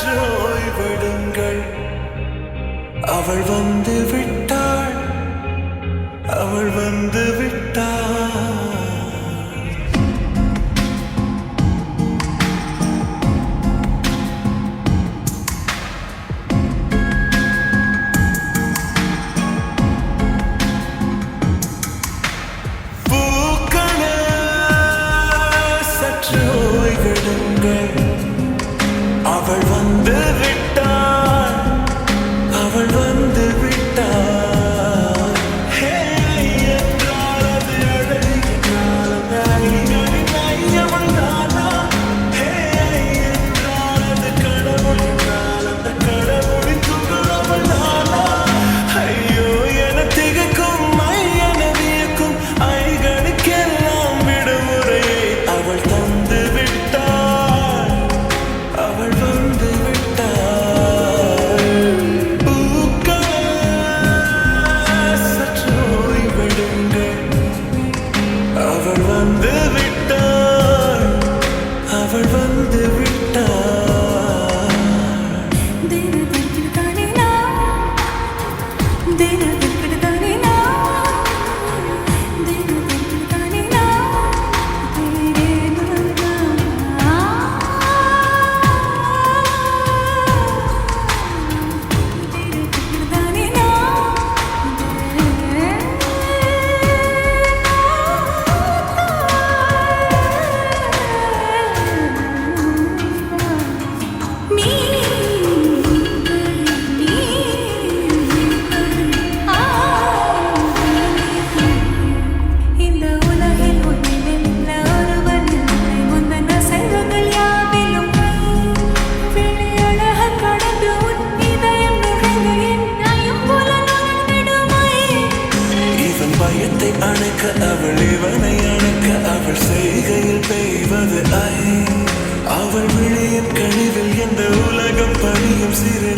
சற்று ஓய்வெடுங்கள். அவள் வந்து விட்டாள், அவள் வந்து விட்டாள். அவள் வந்து விட்டாள், அவள் வந்து விட்டாள். என்றால் அது அழகு என்றால் அந்த அழிகளின் ஐயவள் தானா? என்றால் அது கடவுள் என்றால் அந்த கடவுளின் துகள் அவள் தானா? ஐயோ என திகைக்கும் ஐயன வியக்கும் ஐகளுக்கெல்லாம் விடுமுறையை அவள் தந்து விட்டாள், அவள் வந்து விட்டாள். பூக்களே சற்று ஓய்வெடுங்கள். அவள் வந்து விட்டாள், அவள் வந்து விட்டாள். பயத்தை அணைக்க அவள் இவனை அணைக்க அவள் செய்கையில் பெய்வது ஐ. அவள் விழியின் கழிவில் எந்த உலகம் பணியும் சிறு